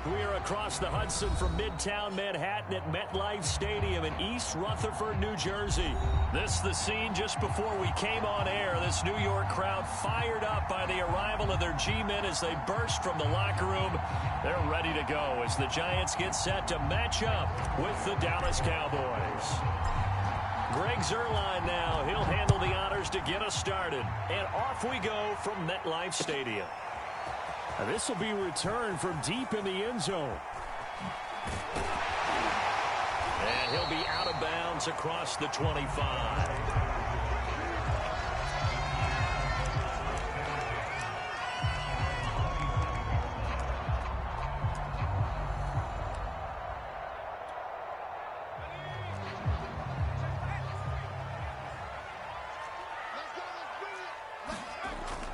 We are across the Hudson from Midtown Manhattan at MetLife Stadium in East Rutherford, New Jersey. This the scene just before we came on air. This New York crowd fired up by the arrival of their G-men as they burst from the locker room. They're ready to go as the Giants get set to match up with the Dallas Cowboys. Greg Zuerlein now. He'll handle the honors to get us started. And off we go from MetLife Stadium. This will be returned from deep in the end zone. And he'll be out of bounds across the 25.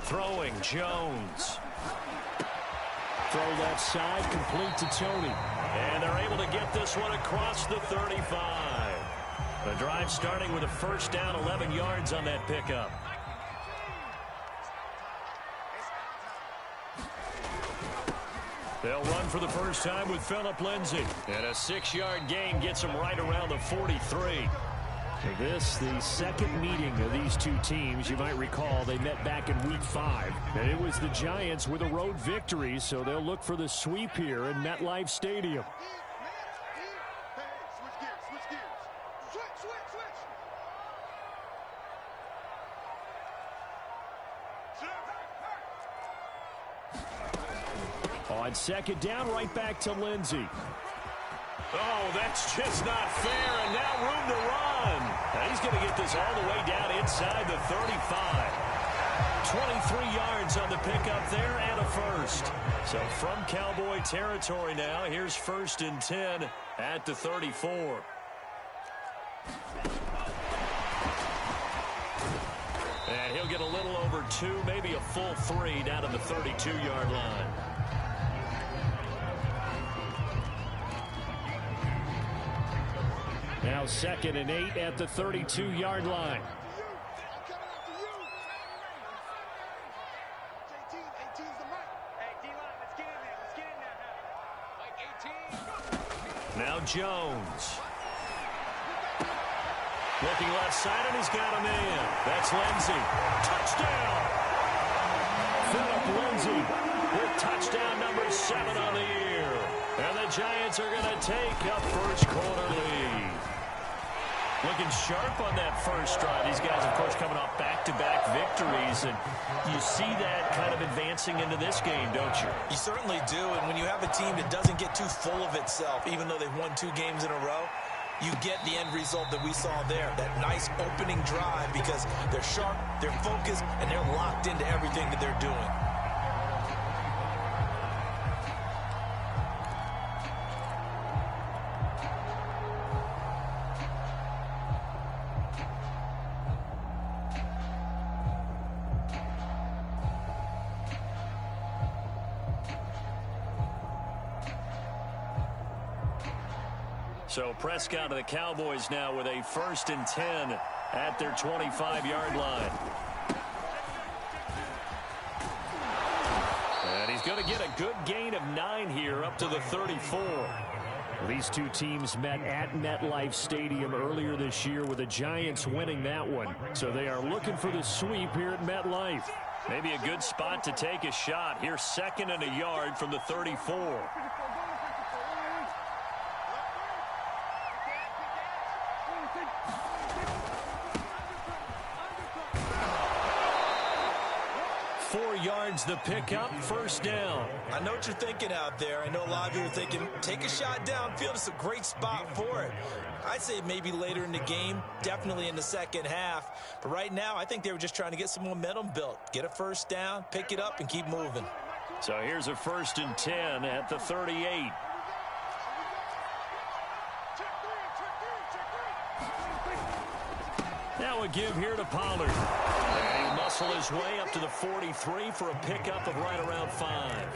Throwing Jones. Throw left side, complete to Tony. And they're able to get this one across the 35. The drive starting with a first down, 11 yards on that pickup. They'll run for the first time with Phillip Lindsay. And a 6-yard gain gets them right around the 43. This, the second meeting of these two teams. You might recall they met back in Week 5. And it was the Giants with a road victory, so they'll look for the sweep here in MetLife Stadium. On second down, right back to Lindsay. Oh, that's just not fair, and now room to run. And he's going to get this all the way down inside the 35. 23 yards on the pickup there and a first. So from Cowboy territory now, here's 1st and 10 at the 34. And he'll get a little over 2, maybe a full 3 down to the 32-yard line. Now 2nd and 8 at the 32-yard line. Now Jones. Looking left side, and he's got a man. That's Lindsay. Touchdown! Phillip Lindsay with touchdown number 7 on the year. And the Giants are going to take a first quarter lead. Looking sharp on that first drive. These guys, of course, coming off back-to-back victories. And you see that kind of advancing into this game, don't you? You certainly do. And when you have a team that doesn't get too full of itself, even though they've won 2 games in a row, you get the end result that we saw there. That nice opening drive because they're sharp, they're focused, and they're locked into everything that they're doing. So Prescott of the Cowboys now with a 1st and 10 at their 25-yard line. And he's going to get a good gain of 9 here up to the 34. These two teams met at MetLife Stadium earlier this year with the Giants winning that one. So they are looking for the sweep here at MetLife. Maybe a good spot to take a shot. Here's 2nd and a yard from the 34. 4 yards the pickup, first down. I know what you're thinking out there. I know a lot of you are thinking, take a shot downfield. It's a great spot for it. I'd say maybe later in the game, definitely in the second half. But right now, I think they were just trying to get some momentum built. Get a first down, pick it up, and keep moving. So here's a 1st and 10 at the 38. Now a give here to Pollard. And he'll muscle his way up to the 43 for a pickup of right around 5.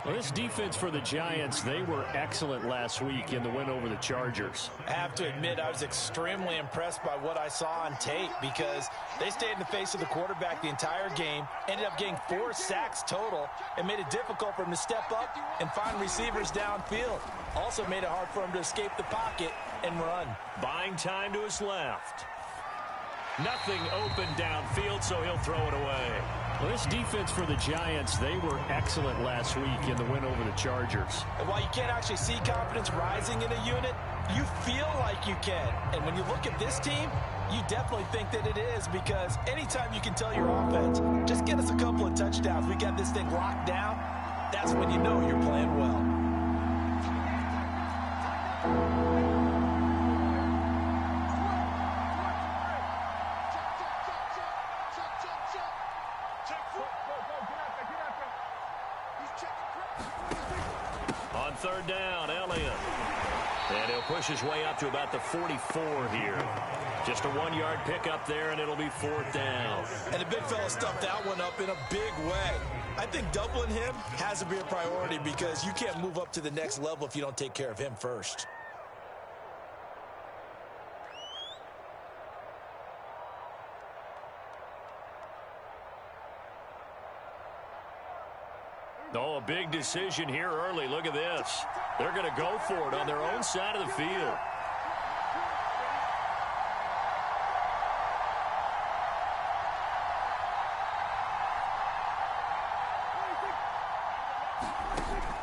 Well, this defense for the Giants, they were excellent last week in the win over the Chargers. I have to admit, I was extremely impressed by what I saw on tape because they stayed in the face of the quarterback the entire game, ended up getting 4 sacks total, and made it difficult for him to step up and find receivers downfield. Also made it hard for him to escape the pocket and run. Buying time to his left. Nothing open downfield, so he'll throw it away. Well, this defense for the Giants, they were excellent last week in the win over the Chargers. And while you can't actually see confidence rising in a unit, you feel like you can. And when you look at this team, you definitely think that it is, because anytime you can tell your offense, just get us a couple of touchdowns, we got this thing locked down, that's when you know you're playing well. On third down, Elliott. And he'll push his way up to about the 44 here. Just a 1-yard pickup there, and it'll be 4th down. And the big fella stuffed that one up in a big way. I think doubling him has to be a priority because you can't move up to the next level if you don't take care of him first. Oh, a big decision here early. Look at this. They're going to go for it on their own side of the field.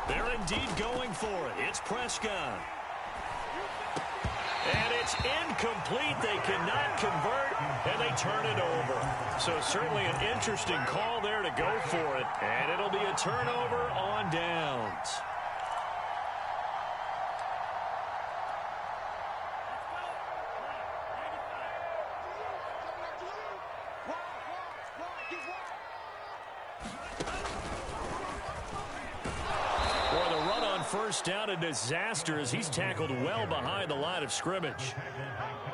They're indeed going for it. It's Prescott. And it's incomplete. They cannot convert, and they turn it over. So certainly an interesting call there to go for it. And it'll be a turnover on downs. First down, a disaster as he's tackled well behind the line of scrimmage.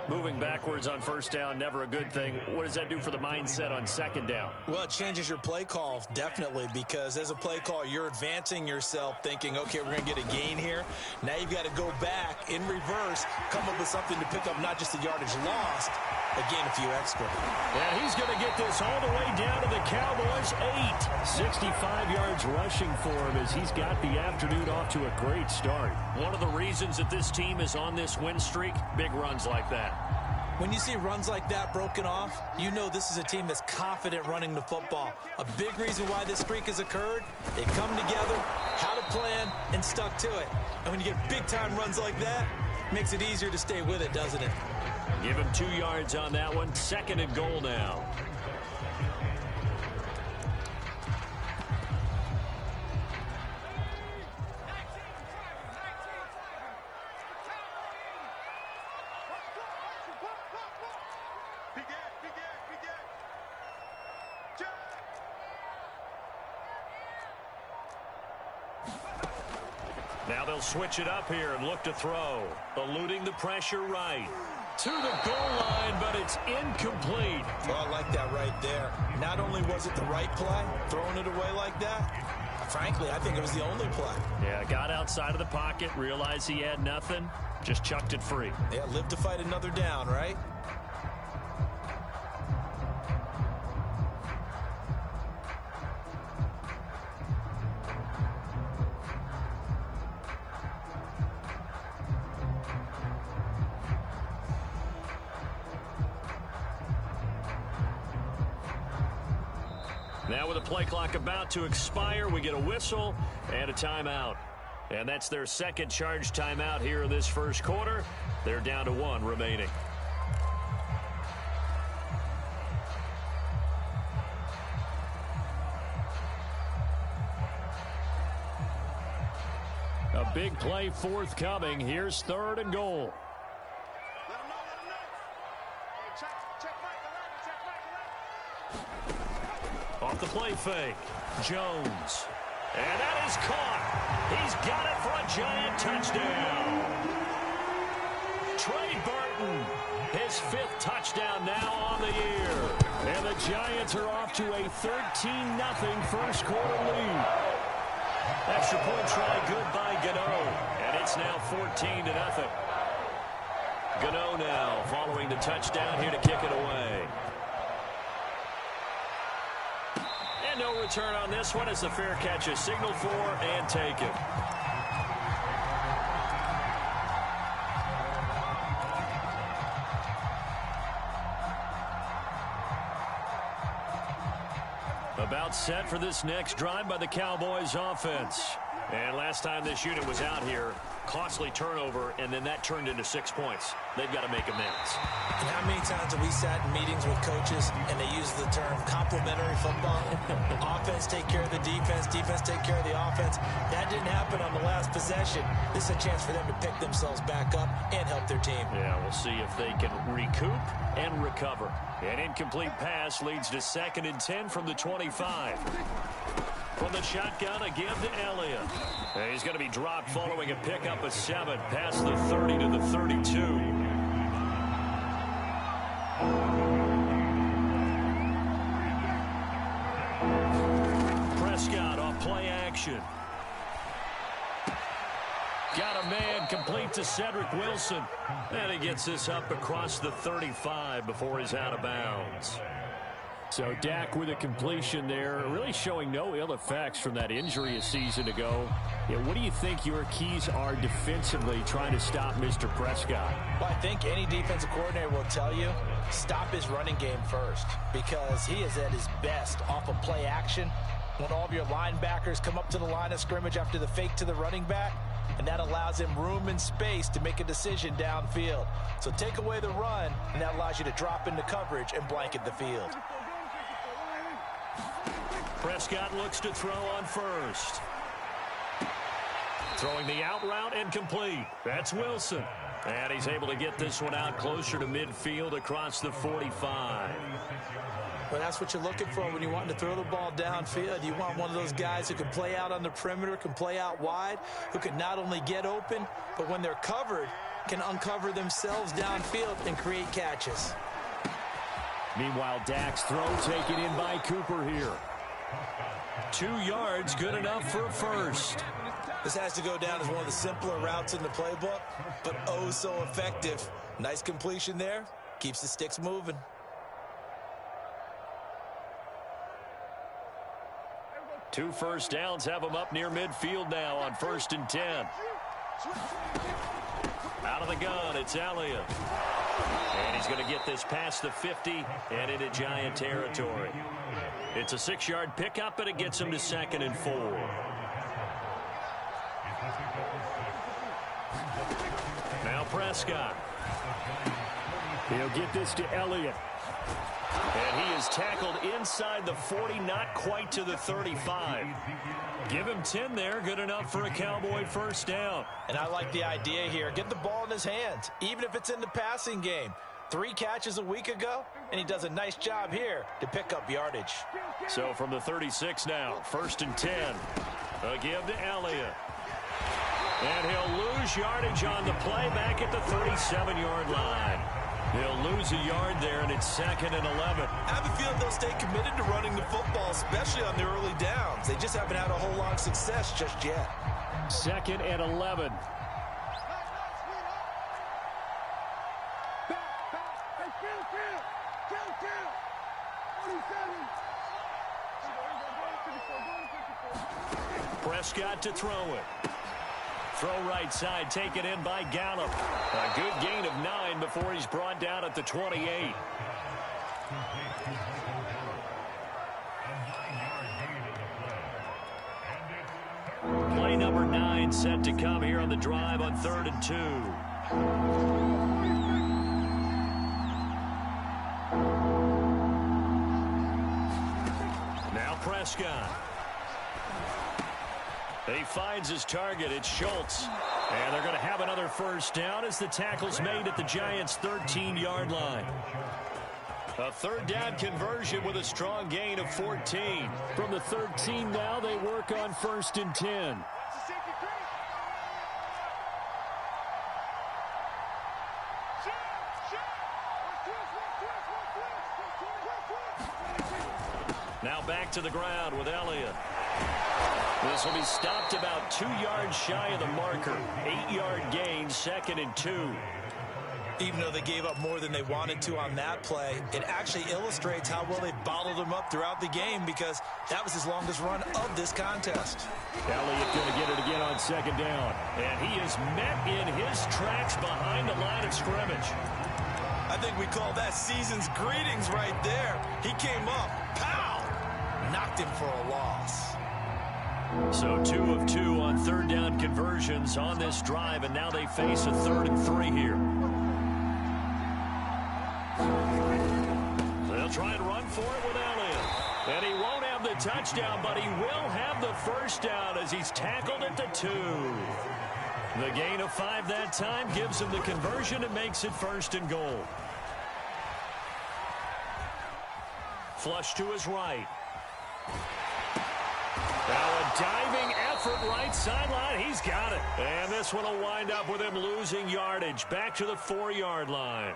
Moving backwards on first down, never a good thing. What does that do for the mindset on second down? Well, it changes your play call, definitely, because as a play call, you're advancing yourself thinking, okay, we're going to get a gain here. Now you've got to go back in reverse, come up with something to pick up not just the yardage lost, but gain a few extra. And he's going to get this all the way down to the Cowboys' 8. 65 yards rushing for him as he's got the afternoon off to a great start. One of the reasons that this team is on this win streak, big runs like that. When you see runs like that broken off, you know this is a team that's confident running the football. A big reason why this streak has occurred, they come together, had a plan, and stuck to it. And when you get big-time runs like that, it makes it easier to stay with it, doesn't it? Give him 2 yards on that one. 2nd and goal now. Now they'll switch it up here and look to throw. Eluding the pressure right. To the goal line, but it's incomplete. Well, I like that right there. Not only was it the right play, throwing it away like that, frankly, I think it was the only play. Yeah, got outside of the pocket, realized he had nothing, just chucked it free. Yeah, live to fight another down, right? Now with the play clock about to expire, we get a whistle and a timeout. And that's their second charge timeout here in this first quarter. They're down to 1 remaining. A big play forthcoming. Here's 3rd and goal. Off the play fake. Jones. And that is caught. He's got it for a Giant touchdown. Trey Burton, his 5th touchdown now on the year. And the Giants are off to a 13-0 first quarter lead. Extra point try good by Gano. And it's now 14-0. Gano now following the touchdown here to kick it away. And no return on this one as the fair catch is signaled for and taken. About set for this next drive by the Cowboys offense. And last time this unit was out here, costly turnover, and then that turned into 6 points. They've got to make amends. And how many times have we sat in meetings with coaches and they use the term complementary football? Offense take care of the defense, defense take care of the offense. That didn't happen on the last possession. This is a chance for them to pick themselves back up and help their team. Yeah, we'll see if they can recoup and recover. An incomplete pass leads to 2nd and 10 from the 25. From the shotgun, a give to Elliott. And he's going to be dropped following a pickup of 7 past the 30 to the 32. Prescott off play action. Got a man complete to Cedric Wilson. And he gets this up across the 35 before he's out of bounds. So Dak with a completion there, really showing no ill effects from that injury a season ago. Yeah, what do you think your keys are defensively trying to stop Mr. Prescott? Well, I think any defensive coordinator will tell you, stop his running game first, because he is at his best off of play action when all of your linebackers come up to the line of scrimmage after the fake to the running back, and that allows him room and space to make a decision downfield. So take away the run, and that allows you to drop into coverage and blanket the field. Prescott looks to throw on first. Throwing the out route and complete. That's Wilson. And he's able to get this one out closer to midfield across the 45. Well, that's what you're looking for when you want to throw the ball downfield. You want one of those guys who can play out on the perimeter, can play out wide, who can not only get open, but when they're covered, can uncover themselves downfield and create catches. Meanwhile, Dak's throw taken in by Cooper here. 2 yards, good enough for a first. This has to go down as one of the simpler routes in the playbook, but oh so effective. Nice completion there. Keeps the sticks moving. Two first downs have him up near midfield now on 1st and 10. Out of the gun, it's Elliott. And he's going to get this past the 50 and into Giant territory. It's a 6-yard pickup, and it gets him to 2nd and 4. Now Prescott. He'll get this to Elliott. And he is tackled inside the 40, not quite to the 35. Give him 10 there, good enough for a Cowboy first down. And I like the idea here. Get the ball in his hands, even if it's in the passing game. 3 catches a week ago, and he does a nice job here to pick up yardage. So from the 36 now, 1st and 10. A give to Elliott. And he'll lose yardage on the play back at the 37-yard line. He'll lose a yard there, and it's 2nd and 11. I have a feeling they'll stay committed to running the football, especially on the early downs. They just haven't had a whole lot of success just yet. 2nd and 11. Prescott to throw it. Throw right side, taken in by Gallup. A good gain of 9 before he's brought down at the 28. Play number 9 set to come here on the drive on 3rd and 2. Now Prescott. He finds his target. It's Schultz. And they're going to have another first down as the tackle's made at the Giants' 13-yard line. A 3rd down conversion with a strong gain of 14. From the 13 now, they work on 1st and 10. Now back to the ground with Elliott. This will be stopped about 2 yards shy of the marker. 8-yard gain, 2nd and 2. Even though they gave up more than they wanted to on that play, it actually illustrates how well they bottled him up throughout the game because that was his longest run of this contest. Elliott going to get it again on 2nd down. And he is met in his tracks behind the line of scrimmage. I think we call that season's greetings right there. He came up, pow, knocked him for a loss. So 2 of 2 on 3rd down conversions on this drive, and now they face a 3rd and 3 here. They'll try and run for it with Elliott. And he won't have the touchdown, but he will have the first down as he's tackled at the 2. The gain of 5 that time gives him the conversion and makes it 1st and goal. Flush to his right. Now a diving effort right sideline. He's got it. And this one will wind up with him losing yardage back to the 4-yard line.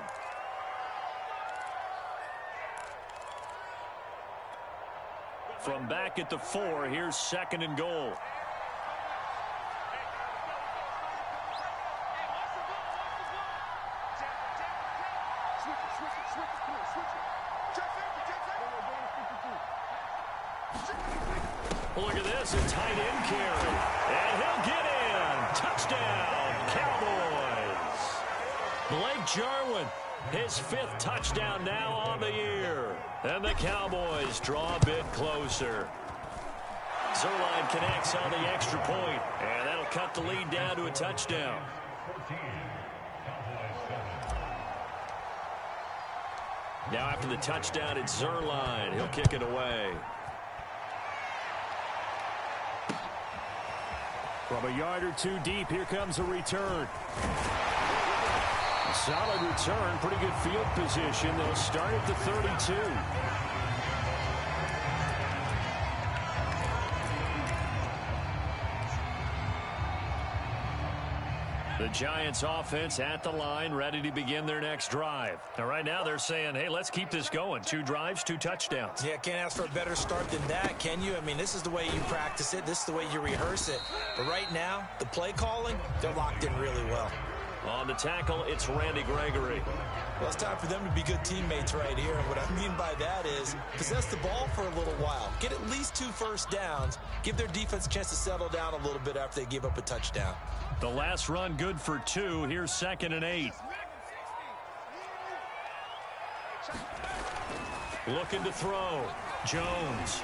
From back at the 4, here's 2nd and goal. Look at this, a tight end carry. And he'll get in. Touchdown, Cowboys. Blake Jarwin, his 5th touchdown now on the year. And the Cowboys draw a bit closer. Zerline connects on the extra point, and that'll cut the lead down to a touchdown. Now after the touchdown, it's Zerline. He'll kick it away. From a yard or 2 deep, here comes a return. A solid return, pretty good field position. They'll start at the 32. The Giants offense at the line, ready to begin their next drive. Now, right now, they're saying, hey, let's keep this going. 2 drives, 2 touchdowns. Yeah, can't ask for a better start than that, can you? I mean, this is the way you practice it. This is the way you rehearse it. But right now, the play calling, they're locked in really well. On the tackle, it's Randy Gregory. Well, it's time for them to be good teammates right here. And what I mean by that is possess the ball for a little while. Get at least 2 first downs. Give their defense a chance to settle down a little bit after they give up a touchdown. The last run good for 2. Here's 2nd and 8. Looking to throw. Jones.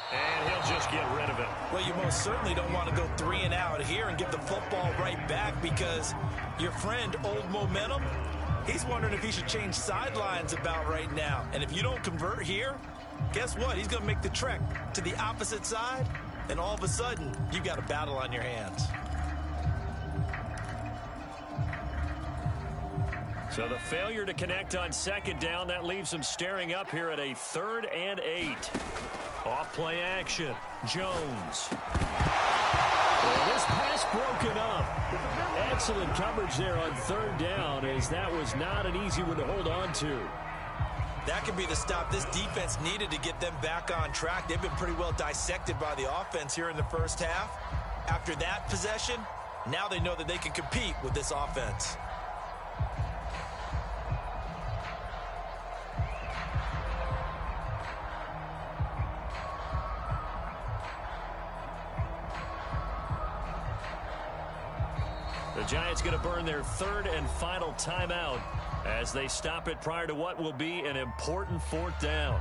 And he'll just get rid of it. Well, you most certainly don't want to go 3 and out here and give the football right back because your friend, Old Momentum, he's wondering if he should change sidelines about right now. And if you don't convert here, guess what? He's going to make the trek to the opposite side, and all of a sudden, you've got a battle on your hands. So the failure to connect on 2nd down, that leaves him staring up here at a 3rd and 8. Off play action. Jones. Well, this pass broken up. Excellent coverage there on 3rd down, as that was not an easy one to hold on to. That could be the stop this defense needed to get them back on track. They've been pretty well dissected by the offense here in the first half. After that possession, now they know that they can compete with this offense. The Giants going to burn their 3rd and final timeout as they stop it prior to what will be an important 4th down.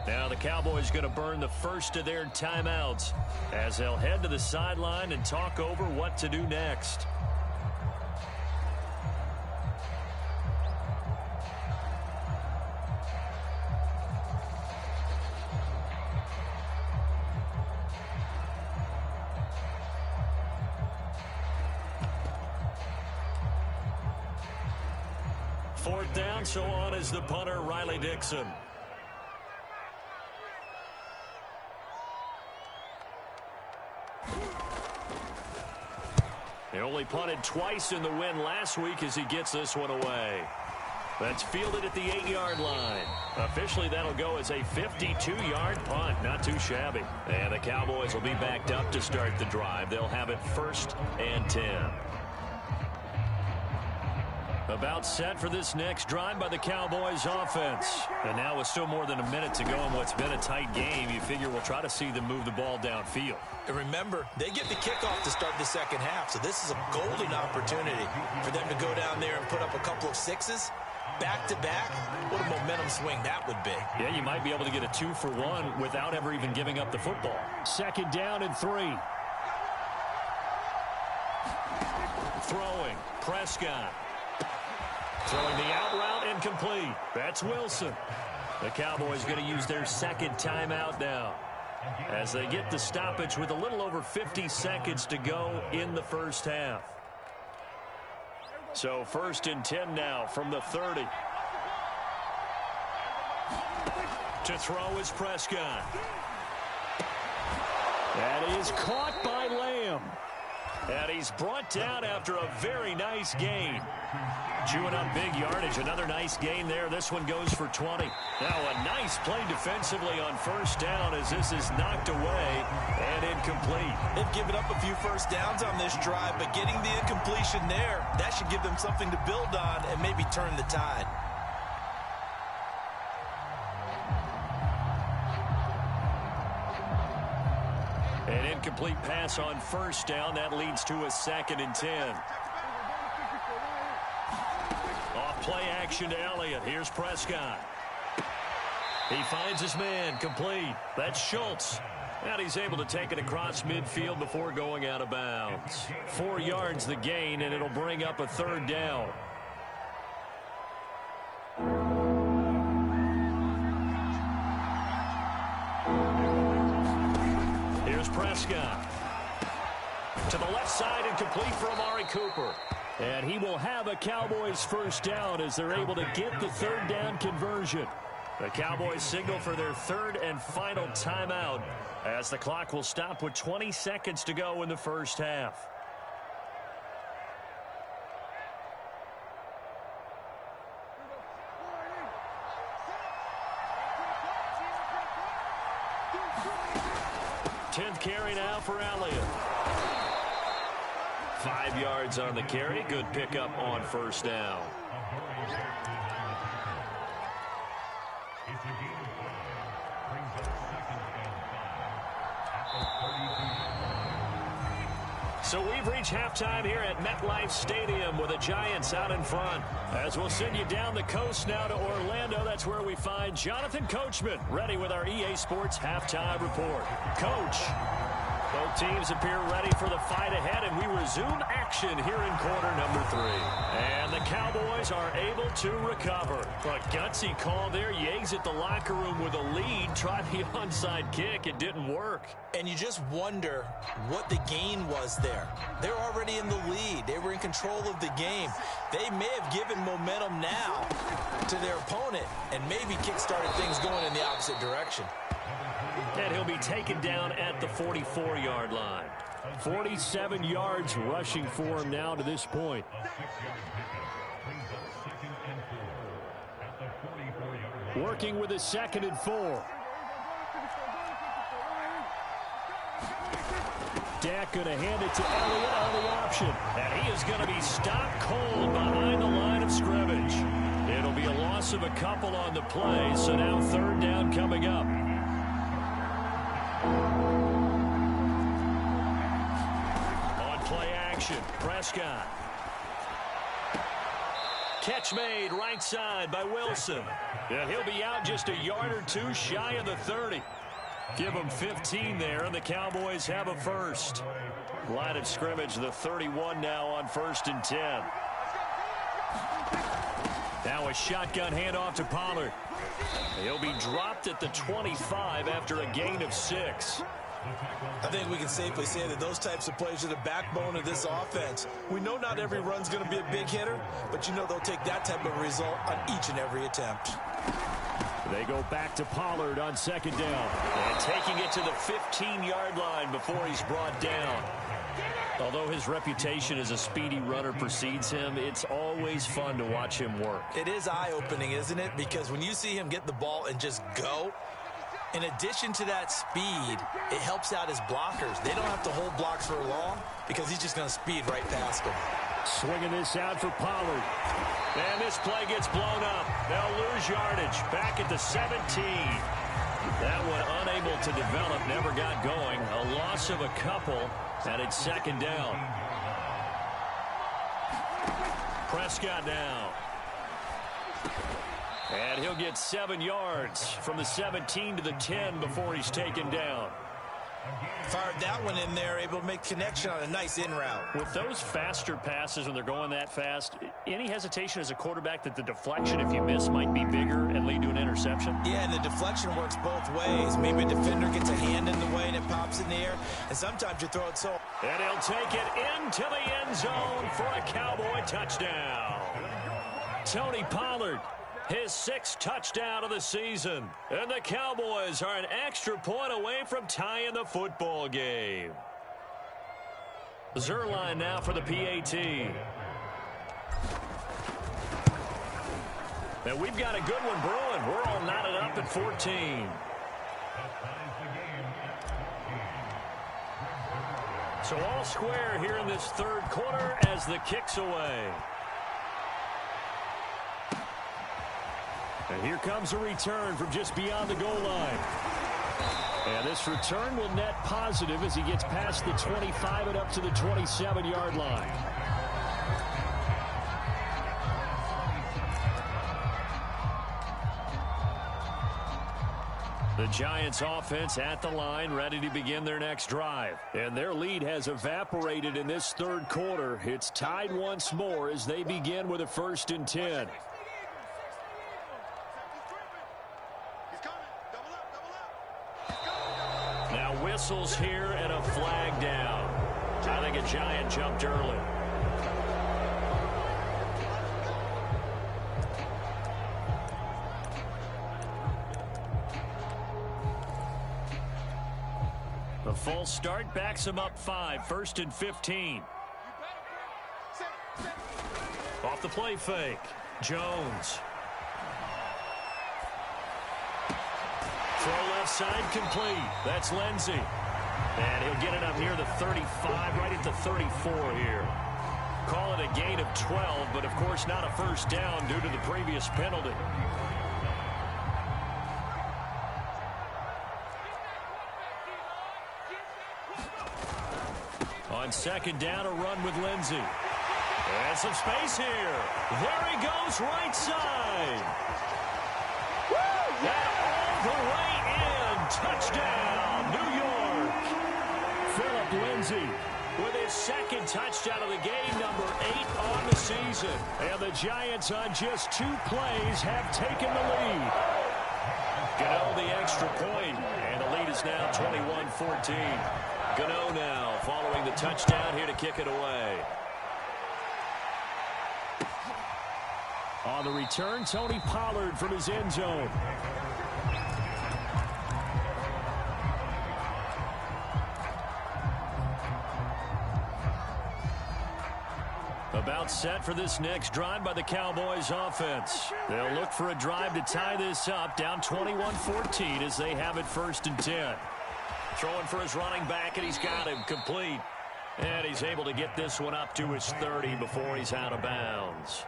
Now the Cowboys going to burn the first of their timeouts as they'll head to the sideline and talk over what to do next. Fourth down, so on is the punter, Riley Dixon. He only punted twice in the win last week as he gets this one away. That's fielded at the 8-yard line. Officially, that'll go as a 52-yard punt. Not too shabby. And the Cowboys will be backed up to start the drive. They'll have it 1st and 10. About set for this next drive by the Cowboys offense. And now with still more than a minute to go in what's been a tight game, you figure we'll try to see them move the ball downfield. And remember, they get the kickoff to start the second half, so this is a golden opportunity for them to go down there and put up a couple of sixes. Back-to-back, what a momentum swing that would be. Yeah, you might be able to get a 2-for-1 without ever even giving up the football. 2nd down and 3. Throwing, Prescott. Throwing the out route, incomplete. That's Wilson. The Cowboys going to use their 2nd timeout now as they get the stoppage with a little over 50 seconds to go in the first half. So 1st and 10 now from the 30. To throw is Prescott. That is caught by Lamb. And he's brought down after a very nice gain. Chewing up big yardage. Another nice gain there. This one goes for 20. Now a nice play defensively on 1st down as this is knocked away and incomplete. They've given up a few first downs on this drive, but getting the incompletion there, that should give them something to build on and maybe turn the tide. An incomplete pass on 1st down. That leads to a 2nd and 10. Off play action to Elliott. Here's Prescott. He finds his man. Complete. That's Schultz. And he's able to take it across midfield before going out of bounds. 4 yards the gain, and it'll bring up a 3rd down. Prescott to the left side and complete for Amari Cooper. And he will have a Cowboys 1st down as they're able to get the 3rd down conversion. The Cowboys signal for their 3rd and final timeout as the clock will stop with 20 seconds to go in the first half. Carry now for Elliott. 5 yards on the carry. Good pickup on 1st down. So we've reached halftime here at MetLife Stadium with the Giants out in front. As we'll send you down the coast now to Orlando, that's where we find Jonathan Coachman ready with our EA Sports Halftime Report. Coach, both teams appear ready for the fight ahead, and we resume action here in quarter number 3. And the Cowboys are able to recover. A gutsy call there. You exit the locker room with a lead. Try the onside kick. It didn't work. And you just wonder what the gain was there. They're already in the lead. They were in control of the game. They may have given momentum now to their opponent and maybe kick-started things going in the opposite direction. And he'll be taken down at the 44-yard line. 47 yards rushing for him now to this point. Working with a 2nd and 4. Dak going to hand it to Elliott on the option. And he is going to be stopped cold behind the line of scrimmage. It'll be a loss of a couple on the play, so now 3rd down coming up. On play action, Prescott. Catch made right side by Wilson. And he'll be out just a yard or 2 shy of the 30. Give them 15 there, and the Cowboys have a 1st. Line of scrimmage, the 31 now on 1st and 10. Now a shotgun handoff to Pollard. He'll be dropped at the 25 after a gain of 6. I think we can safely say that those types of plays are the backbone of this offense. We know not every run's going to be a big hitter, but you know they'll take that type of result on each and every attempt. They go back to Pollard on 2nd down. And taking it to the 15-yard line before he's brought down. Although his reputation as a speedy runner precedes him, it's always fun to watch him work. It is eye-opening, isn't it? Because when you see him get the ball and just go, in addition to that speed, it helps out his blockers. They don't have to hold blocks for long because he's just going to speed right past them. Swinging this out for Pollard. And this play gets blown up. They'll lose yardage. Back at the 17. That one unable to develop, never got going. A loss of a couple, and it's second down. Prescott now. And he'll get 7 yards from the 17 to the 10 before he's taken down. Fired that one in there, able to make connection on a nice in route. With those faster passes when they're going that fast, any hesitation as a quarterback that the deflection, if you miss, might be bigger and lead to an interception? Yeah, and the deflection works both ways. Maybe a defender gets a hand in the way and it pops in the air, and sometimes you throw it so. And he'll take it into the end zone for a Cowboy touchdown. Tony Pollard, his 6th touchdown of the season. And the Cowboys are an extra point away from tying the football game. Zerline now for the PAT. And we've got a good one brewing. We're all knotted up at 14. So all square here in this third quarter as the kick's away. And here comes a return from just beyond the goal line. And this return will net positive as he gets past the 25 and up to the 27-yard line. The Giants offense at the line, ready to begin their next drive. And their lead has evaporated in this third quarter. It's tied once more as they begin with a 1st and 10. Whistles here and a flag down. I think a Giant jumped early. The false start backs him up 5. 1st and 15. Off the play fake. Jones. Throw left side complete. That's Lindsey. And he'll get it up near the 35, right at the 34 here. Call it a gain of 12, but of course not a first down due to the previous penalty. On 2nd down, a run with Lindsey. And some space here. There he goes, right side. And all the way in. Touchdown, New York. Phillip Lindsey with his 2nd touchdown of the game, number 8 on the season. And the Giants on just 2 plays have taken the lead. Gano the extra point, and the lead is now 21-14. Gano now following the touchdown here to kick it away. On the return, Tony Pollard from his end zone. About set for this next drive by the Cowboys offense. They'll look for a drive to tie this up, down 21-14 as they have it 1st and 10. Throwing for his running back, and he's got him complete. And he's able to get this one up to his 30 before he's out of bounds.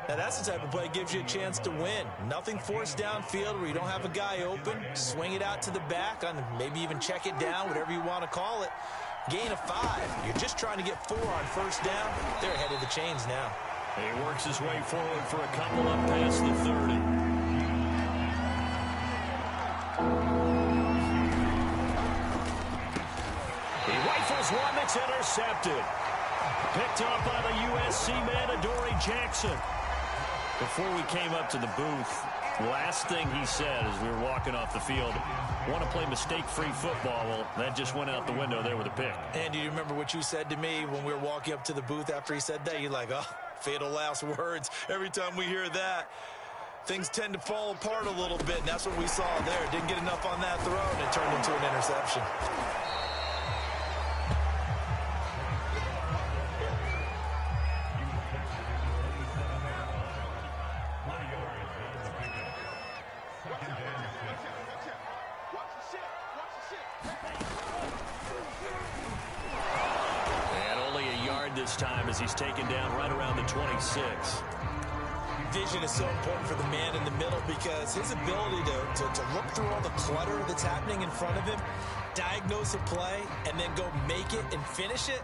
Now that's the type of play that gives you a chance to win. Nothing forced downfield where you don't have a guy open. Swing it out to the back, on maybe even check it down, whatever you want to call it. Gain of 5. You're just trying to get 4 on first down. They're ahead of the chains now. He works his way forward for a couple up past the 30. He rifles one that's intercepted. Picked off by the USC man, Adoree Jackson. Before we came up to the booth, last thing he said as we were walking off the field, want to play mistake-free football. Well, that just went out the window there with a pick. And do you remember what you said to me when we were walking up to the booth after he said that? You're like, oh, fatal last words. Every time we hear that, things tend to fall apart a little bit, and that's what we saw there. Didn't get enough on that throw, and it turned into an interception. this time as he's taken down right around the 26. Vision is so important for the man in the middle because his ability to look through all the clutter that's happening in front of him, diagnose a play, and then go make it and finish it,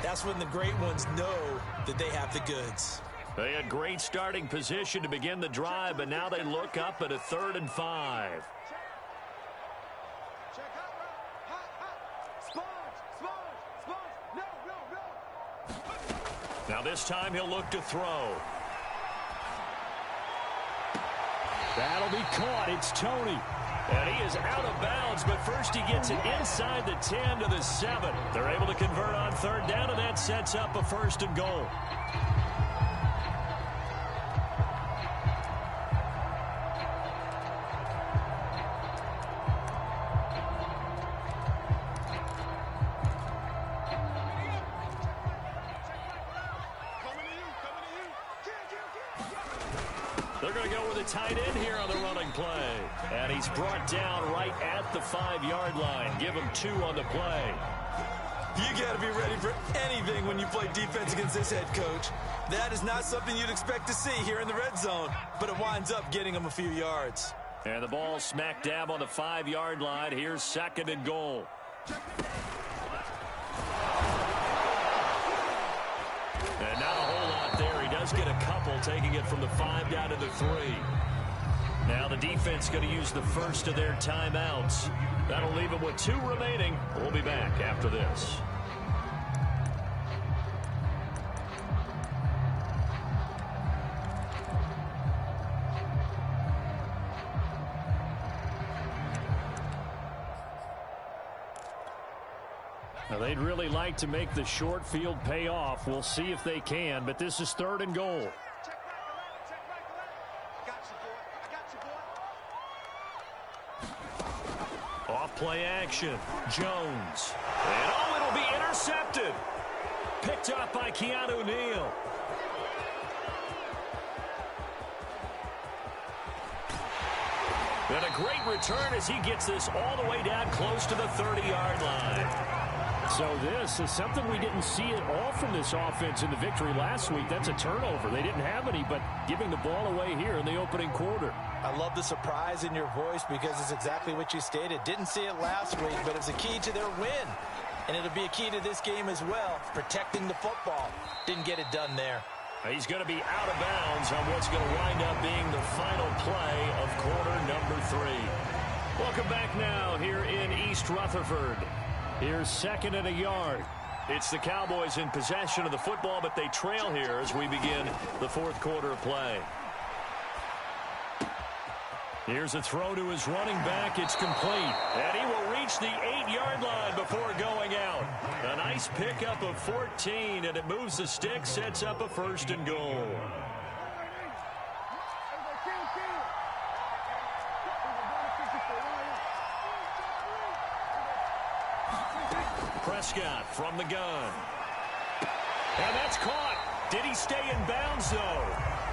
that's when the great ones know that they have the goods. They had great starting position to begin the drive, but now they look up at a 3rd and 5. Now this time he'll look to throw. That'll be caught. It's Tony. And he is out of bounds, but first he gets it inside the 10 to the 7. They're able to convert on 3rd down, and that sets up a 1st and goal. They're going to go with a tight end here on the running play. And he's brought down right at the 5-yard line. Give him 2 on the play. You got to be ready for anything when you play defense against this head coach. That is not something you'd expect to see here in the red zone, but it winds up getting him a few yards. And the ball smack dab on the 5-yard line. Here's 2nd and goal. And not a whole lot there. He does get a couple, taking it from the 5 down to the 3. Now the defense going to use the first of their timeouts. That'll leave them with 2 remaining. We'll be back after this. Now they'd really like to make the short field pay off. We'll see if they can, but this is 3rd and goal. Off play action. Jones. And oh, it'll be intercepted. Picked up by Keanu Neal. And a great return as he gets this all the way down close to the 30-yard line. So this is something we didn't see at all from this offense in the victory last week. That's a turnover. They didn't have any, but giving the ball away here in the opening quarter. I love the surprise in your voice because it's exactly what you stated. Didn't see it last week, but it's a key to their win. And it'll be a key to this game as well, protecting the football. Didn't get it done there. He's going to be out of bounds on what's going to wind up being the final play of quarter number 3. Welcome back now here in East Rutherford. Here's 2nd and a yard. It's the Cowboys in possession of the football, but they trail here as we begin the 4th quarter of play. Here's a throw to his running back. It's complete. And he will reach the 8-yard line before going out. A nice pickup of 14, and it moves the stick, sets up a 1st and goal. Prescott from the gun. And that's caught. Did he stay in bounds, though?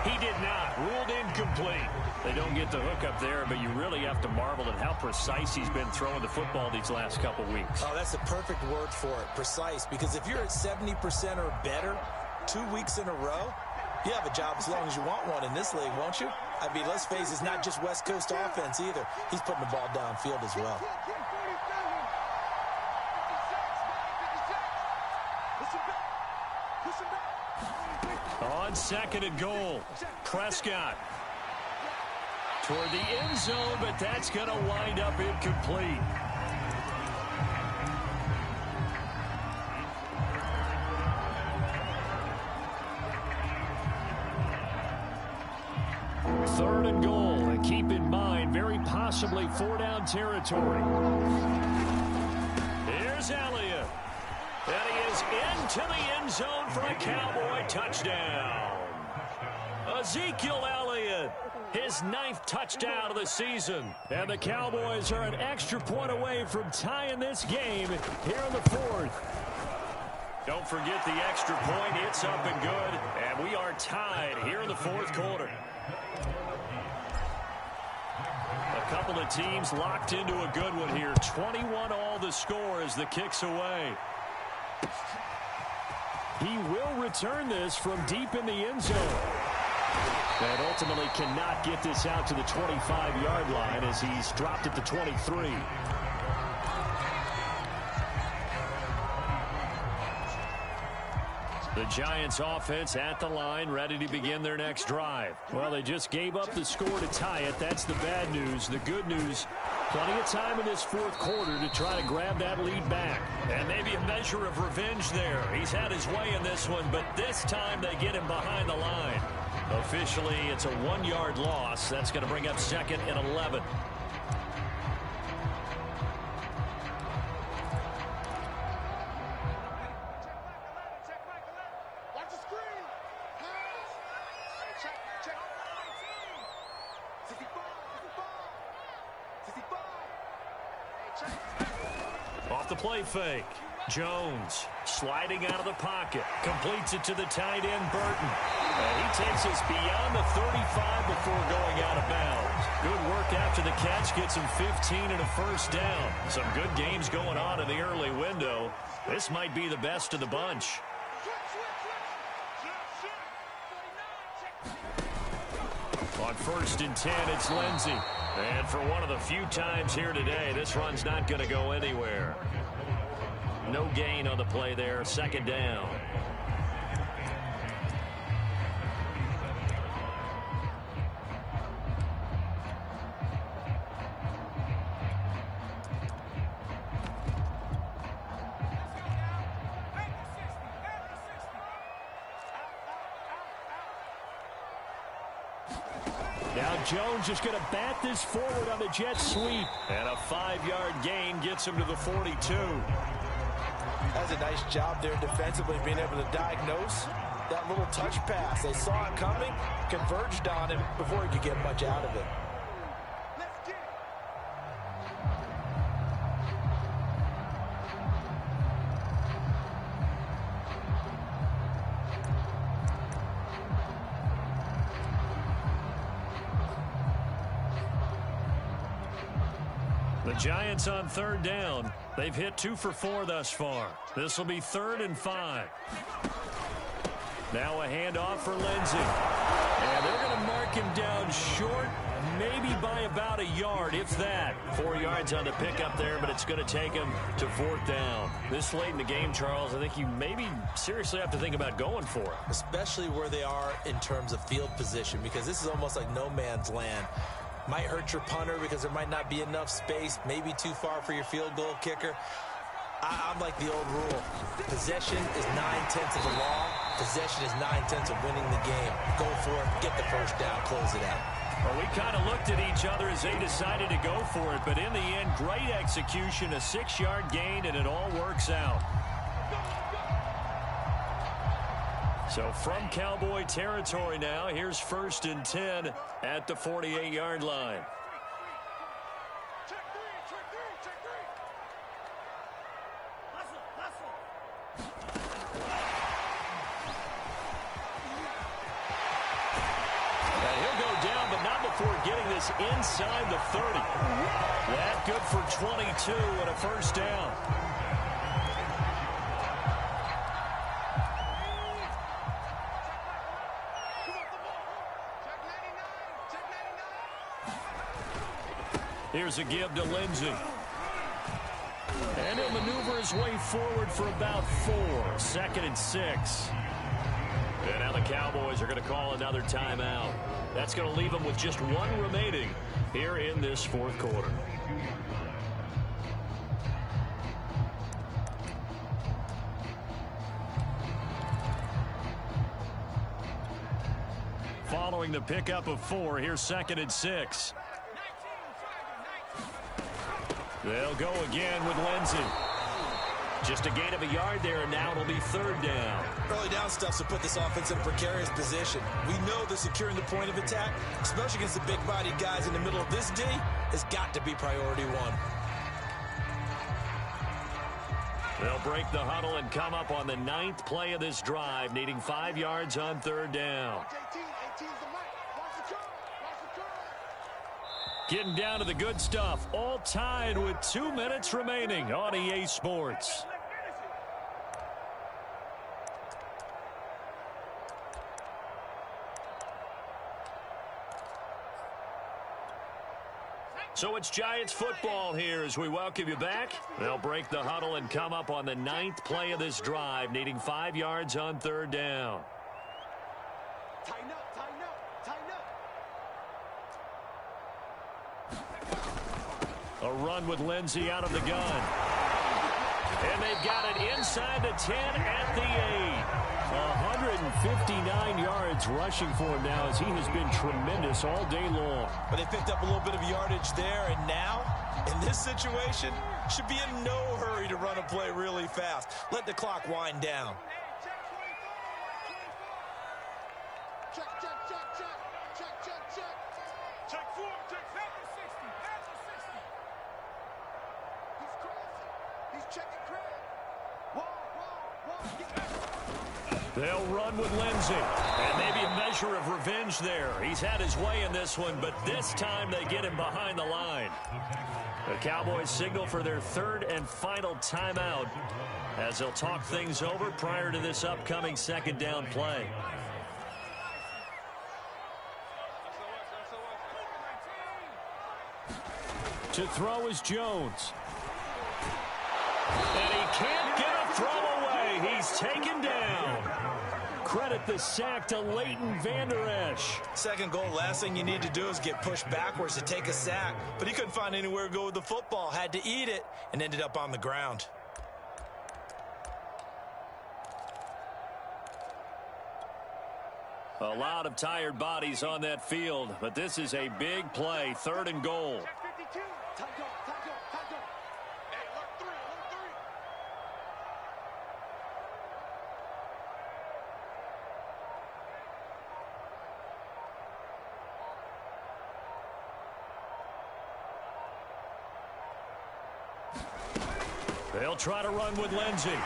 He did not. Ruled incomplete. They don't get the hook up there, but you really have to marvel at how precise he's been throwing the football these last couple weeks. Oh, that's the perfect word for it, precise. Because if you're at 70% or better 2 weeks in a row, you have a job as long as you want one in this league, won't you? I mean, let's face it, it's not just West Coast offense either. He's putting the ball downfield as well. On 2nd and goal, Prescott toward the end zone, but that's going to wind up incomplete. Third and goal, and keep in mind, very possibly 4-down territory. Here's Elliott. And he is into the end zone for a Cowboy touchdown. Ezekiel Elliott, his 9th touchdown of the season. And the Cowboys are an extra point away from tying this game here in the 4th. Don't forget the extra point. It's up and good. And we are tied here in the 4th quarter. A couple of teams locked into a good one here. 21 all the score as the kick's away. He will return this from deep in the end zone. And ultimately cannot get this out to the 25-yard line as he's dropped at the 23. The Giants offense at the line, ready to begin their next drive. Well, they just gave up the score to tie it. That's the bad news. The good news, plenty of time in this fourth quarter to try to grab that lead back. And maybe a measure of revenge there. He's had his way in this one, but this time they get him behind the line. Officially, it's a 1-yard loss. That's going to bring up 2nd and 11. Off the play fake. Jones sliding out of the pocket. Completes it to the tight end, Burton. And he takes us beyond the 35 before going out of bounds. Good work after the catch. Gets him 15 and a first down. Some good games going on in the early window. This might be the best of the bunch. On 1st and 10, it's Lindsey. And for one of the few times here today, this run's not going to go anywhere. No gain on the play there. 2nd down. Now Jones just going to bat this forward on the jet sweep. And a 5-yard gain gets him to the 42. That's a nice job there defensively, being able to diagnose that little touch pass. They saw it coming, converged on it before he could get much out of it. The Giants on 3rd down. They've hit 2 for 4 thus far. This will be 3rd and 5. Now a handoff for Lindsey. And they're going to mark him down short, maybe by about a yard, if that. 4 yards on the pickup there, but it's going to take him to 4th down. This late in the game, Charles, I think you maybe seriously have to think about going for it. Especially where they are in terms of field position, because this is almost like no man's land. Might hurt your punter because there might not be enough space, maybe too far for your field goal kicker. I'm like the old rule. Possession is 9/10 of the law. Possession is 9/10 of winning the game. Go for it, get the first down, close it out. Well, we kind of looked at each other as they decided to go for it, but in the end, great execution, a 6-yard gain, and it all works out. So from Cowboy territory now, here's 1st and 10 at the 48-yard line. Now he'll go down, but not before getting this inside the 30. That good for 22 and a first down. Here's a give to Lindsey. And he'll maneuver his way forward for about 4. 2nd and 6. And now the Cowboys are going to call another timeout. That's going to leave them with just 1 remaining here in this 4th quarter. Following the pickup of 4, here's 2nd and 6. They'll go again with Lindsey. Just a gain of a yard there, and now it'll be 3rd down. Early down stuff to put this offense in a precarious position. We know that securing the point of attack, especially against the big-bodied guys in the middle of this D, has got to be priority 1. They'll break the huddle and come up on the 9th play of this drive, needing 5 yards on 3rd down. Getting down to the good stuff, all tied with 2 minutes remaining on EA Sports. So it's Giants football here as we welcome you back. They'll break the huddle and come up on the 9th play of this drive, needing 5 yards on 3rd down. Tighten up, tighten up, tighten up. A run with Lindsey out of the gun. And they've got it inside the 10 at the 8. 159 yards rushing for him now as he has been tremendous all day long. But they picked up a little bit of yardage there, and now, in this situation, should be in no hurry to run a play really fast. Let the clock wind down. Check, check, check, check, check, check, check. Check 4, check 60, past the 60. He's crossing. He's checking Craig. Whoa. They'll run with Lindsey. And maybe a measure of revenge there. He's had his way in this one, but this time they get him behind the line. The Cowboys signal for their 3rd and final timeout as they'll talk things over prior to this upcoming 2nd down play. To throw is Jones. And he can't get a throw away. He's taken down. Credit the sack to Leighton Vander Esch. Second goal, last thing you need to do is get pushed backwards to take a sack. But he couldn't find anywhere to go with the football. Had to eat it and ended up on the ground. A lot of tired bodies on that field, but this is a big play, 3rd and goal. Check 52. Time go. Hey, alert 3. They'll try to run with Lindsey.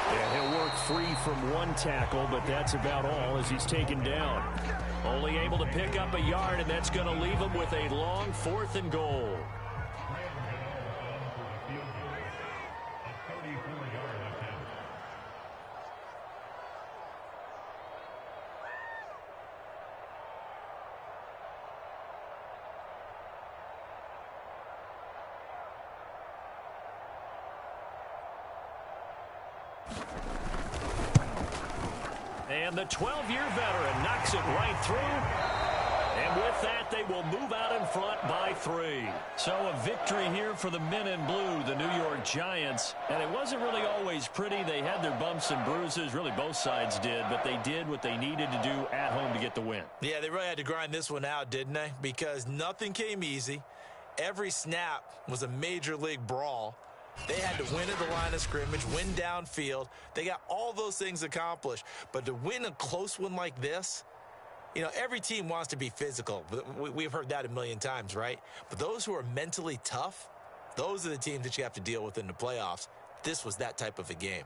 And he'll work free from one tackle, but that's about all as he's taken down. Only able to pick up a yard, and that's going to leave him with a long 4th and goal. And the 12-year veteran knocks it right through. And with that, they will move out in front by 3. So a victory here for the men in blue, the New York Giants. And it wasn't really always pretty. They had their bumps and bruises. Really, both sides did. But they did what they needed to do at home to get the win. Yeah, they really had to grind this one out, didn't they? Because nothing came easy. Every snap was a major league brawl. They had to win at the line of scrimmage, win downfield. They got all those things accomplished. But to win a close one like this, you know, every team wants to be physical. We've heard that a million times, right? But those who are mentally tough, those are the teams that you have to deal with in the playoffs. This was that type of a game.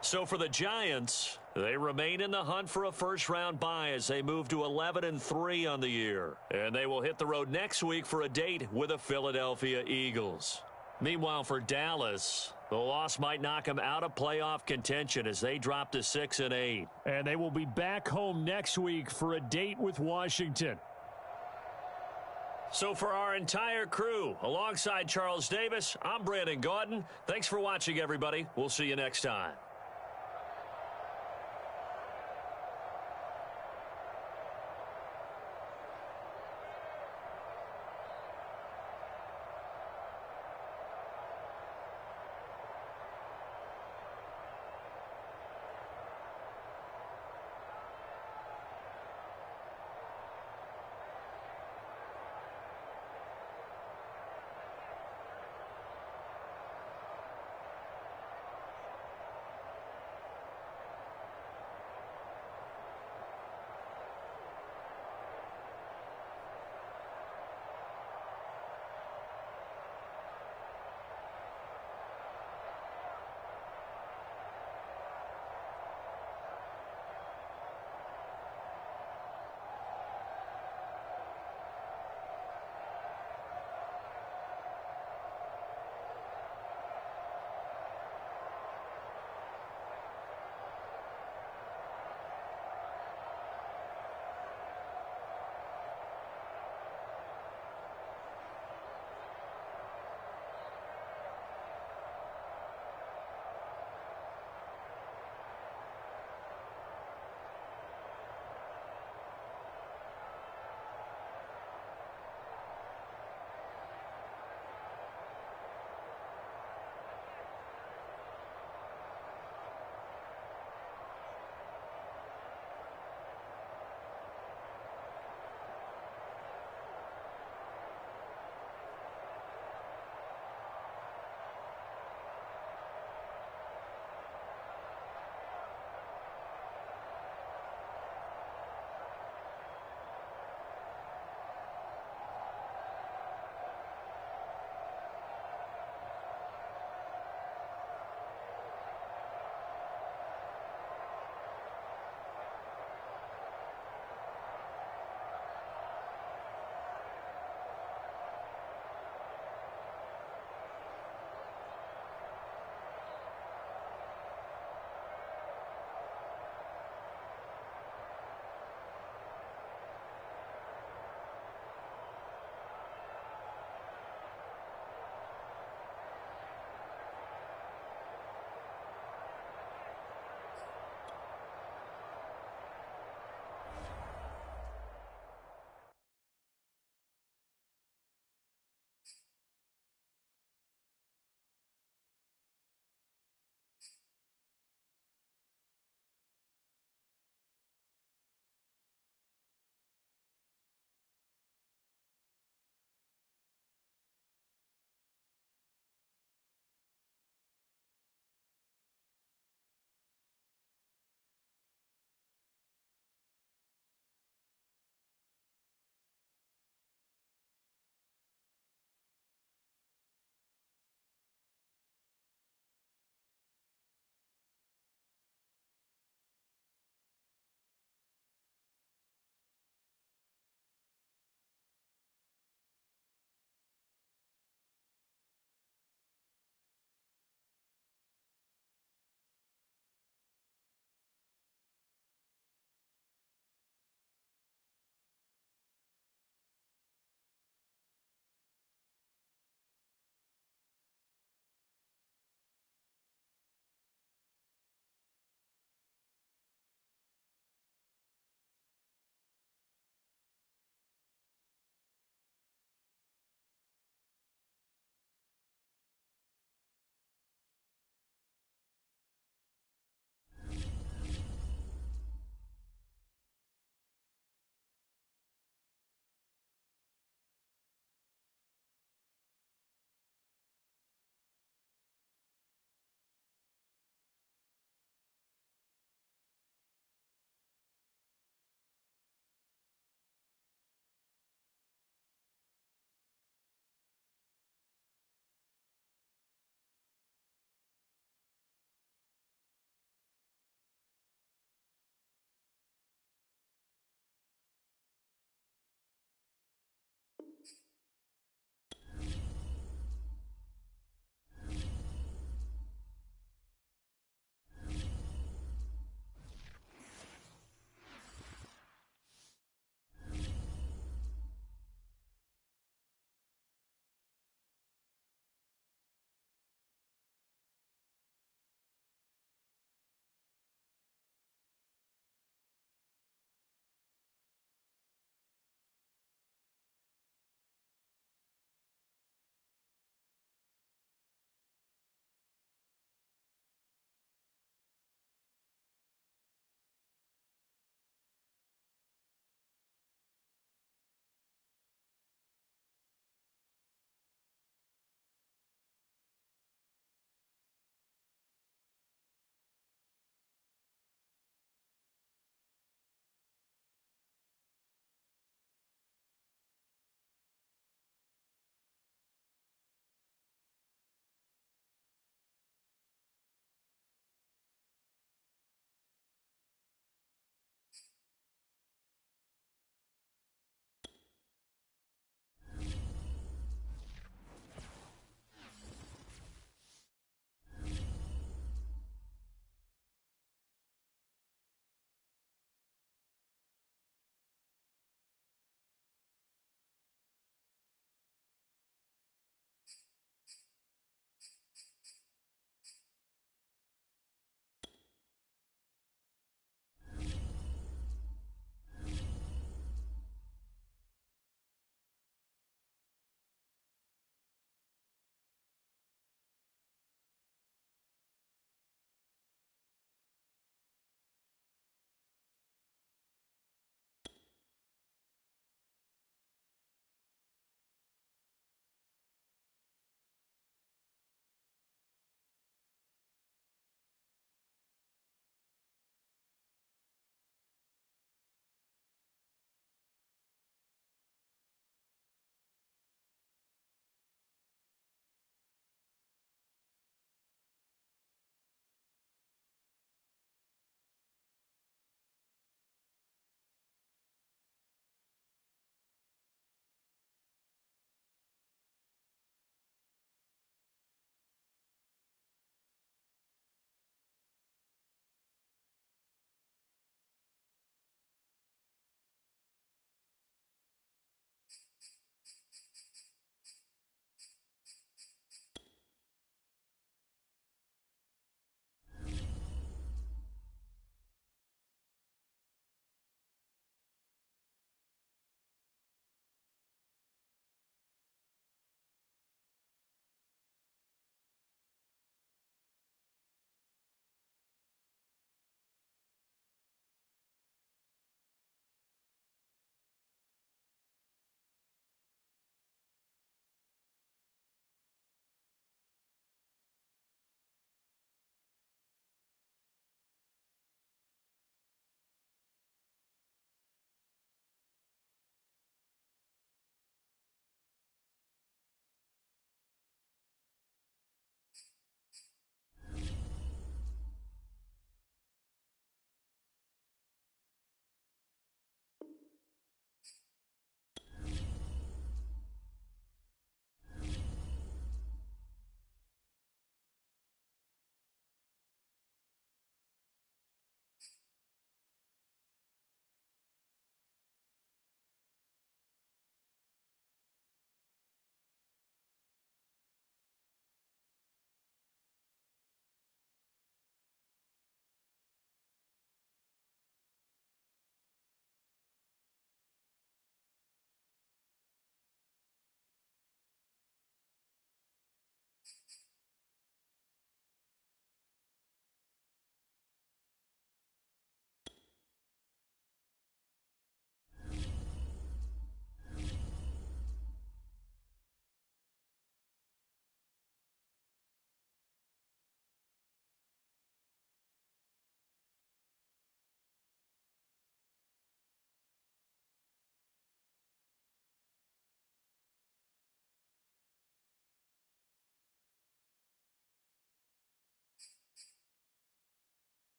So for the Giants, they remain in the hunt for a first-round bye as they move to 11-3 on the year. And they will hit the road next week for a date with the Philadelphia Eagles. Meanwhile, for Dallas, the loss might knock them out of playoff contention as they drop to 6-8. And they will be back home next week for a date with Washington. So for our entire crew, alongside Charles Davis, I'm Brandon Gaudin. Thanks for watching, everybody. We'll see you next time.